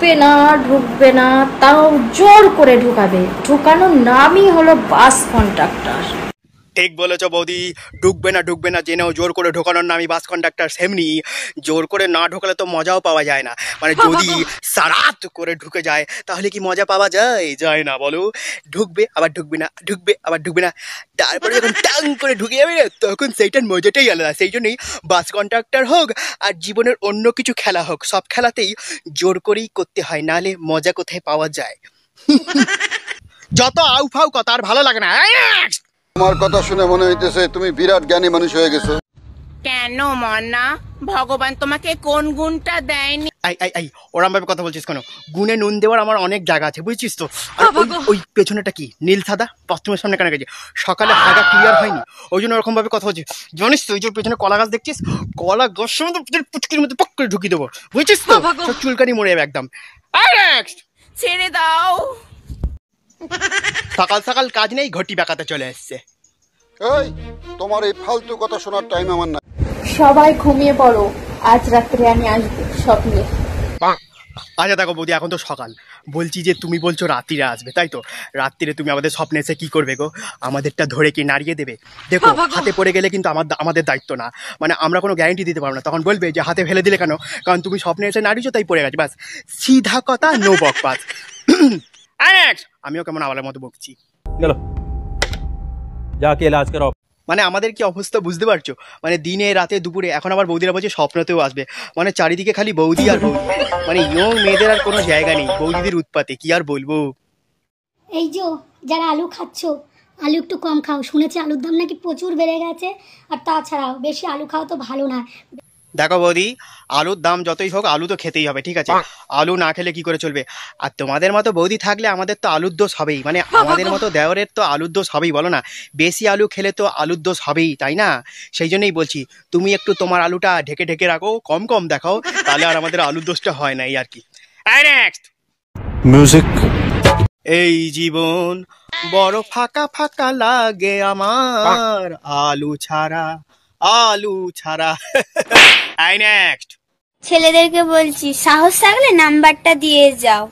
ঢুকবে না, তাও জোর করে ঢুকাবে। ঢুকানোর নামই হলো বাস কন্ডাক্টর। ঠিক বলেছ বৌদি, ঢুকবে না জেনেও জোর করে ঢোকানোর নামই বাস কন্ডাক্টর। সেমনি জোর করে না ঢোকালে তো মজাও পাওয়া যায় না। মানে যদি সারাত করে ঢুকে যায় তাহলে কি মজা পাওয়া যায় না বলো? ঢুকবে আবার ঢুকবে না, ঢুকবে আবার ঢুকবে না, তারপরে যখন টাং করে ঢুকে যাবে না তখন সেইটার মজাটাই আলাদা। সেই জন্যই বাস কন্ডাক্টর হোক আর জীবনের অন্য কিছু খেলা হোক, সব খেলাতেই জোর করেই করতে হয়, নাহলে মজা কোথায় পাওয়া যায়? যত আউ ফাউ কথা আর ভালো লাগে না। তোমার কথা শুনে মনে হইতেছে তুমি বিরাট জ্ঞানী মানুষ হয়ে গেছো। কেন মনা, ভগবান তোমাকে কোন গুণটা দেয়নি? ওরম ভাবে কথা বলছিস কেন? গুণে নুন দেওয়ার আমার অনেক জায়গা আছে, বুঝছিস তো। আর ওই পেছনেটা কি নীল সাদা বাথরুমের সামনে কেন গেছে? সকালে হাগা ক্লিয়ার হয়নি, ওই জন্য ওরকম ভাবে কথা বলছিস। জানিস তো ওই যে পেছনে কলা গাছ দেখছিস, কলা গাছের মধ্যে পুচকির মধ্যে পক করে ঢুকিয়ে দেবো, বুঝছিস তো। সব চুলকানি মরে যাবে একদম। ছেড়ে দাও। সকাল সকাল কাজ নেই, ঘটি বেকাতে চলে এসছে। এই তোমার এই ফালতু কথা শোনার টাইম আমার না। সবাই ঘুমিয়ে পড়ো, আজ রাত্রে আমি আসবো স্বপ্নে। আচ্ছা দেখো বৌদি, এখন তো সকাল, বলছি যে তুমি বলছো রাত্রিরে আসবে, তাই তো? রাত্রিরে তুমি আমাদের স্বপ্নে এসে কি করবে গো? আমাদেরটা ধরে কি নাড়িয়ে দেবে? দেখো হাতে পড়ে গেলে কিন্তু আমাদের দায়িত্ব না, মানে আমরা কোনো গ্যারান্টি দিতে পারবো না। তখন বলবে যে হাতে ফেলে দিলে কেন? কারণ তুমি স্বপ্নে এসে নাড়িয়েছো তাই পড়ে গেছে, বাস। সিধা কথা, নো বকবাস। আমিও কেমন আওয়ালের মতো বকছি। চলো যাকে এলাজ করো। মানে আমাদের কি অবস্থা বুঝতে পারছো? মানে দিনে রাতে দুপুরে, এখন আবার বৌদিরা বলছে স্বপ্নতেও আসবে। মানে চারিদিকে খালি বৌদি আর বৌদি, মানে ইয়ং মেয়েদের আর কোনো জায়গা নেই বৌদিদের উৎপাতে, কি আর বলবো। এই যে যারা আলু খাচ্ছ, আলু একটু কম খাও, শুনেছি আলুর দাম নাকি প্রচুর বেড়ে গেছে। আর তাছাড়াও বেশি আলু খাওয়া তো ভালো না। দেখো বৌদি, আলুর দাম যতই হোক আলু তো খেতেই হবে, ঠিক আছে? আলু না খেলে কি করে চলবে? আর তোমাদের মতো বৌদি থাকলে আমাদের তো আলুর দোষ হবেই, মানে আমাদের মতো দেওরের তো আলুর দোষ হবেই, বলো না? বেশি আলু খেলে তো আলুর দোষ হবেই, তাই না? সেই জন্যই বলছি তুমি একটু তোমার আলুটা ঢেকে ঢেকে রাখো, কম কম দেখাও, তাহলে আর আমাদের আলুর দোষটা হয় না, এই আর কি। মিউজিক। এই জীবন বড় ফাঁকা ফাঁকা লাগে আমার, আলু ছাড়া। ছেলেদেরকে বলছি, সাহস থাকলে নাম্বারটা দিয়ে যাও।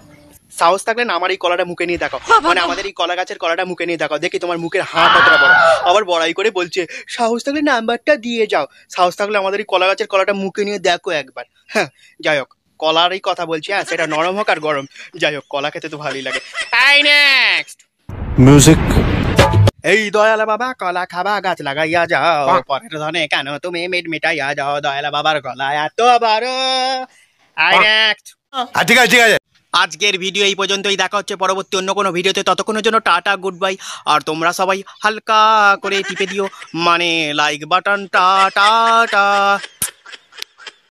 সাহস থাকলে না আমার এই কলাটা মুখে নিয়ে দেখাও, মানে আমাদের এই কলা গাছের কলাটা মুখে নিয়ে দেখাও, দেখি তোমার মুখের হাঁ কতটা বড়। আবার বড়াই করে বলছে সাহস থাকলে নাম্বারটা দিয়ে যাও। সাহস থাকলে আমাদের এই কলা গাছের কলাটা মুখে নিয়ে দেখো একবার। হ্যাঁ যাই হোক, কলারই কথা বলছি, হ্যাঁ সেটা নরম হোক আর গরম, যাই হোক কলা খেতে তো ভালোই লাগে। মিউজিক। এই দয়ালা বাবা কলা খাবা গাছ লাগাইয়া যাও, পরের ধনে কেন তুমি মিটাইয়া যাও, দয়ালা বাবার গলায় এত বড়। ঠিক আছে ঠিক আছে, আজকের ভিডিও এই পর্যন্তই, দেখা হচ্ছে পরবর্তী অন্য কোনো ভিডিওতে। ততক্ষণের জন্য টাটা, গুড বাই। আর তোমরা সবাই হালকা করে টিপে দিও মানে লাইক বাটন। টাটা।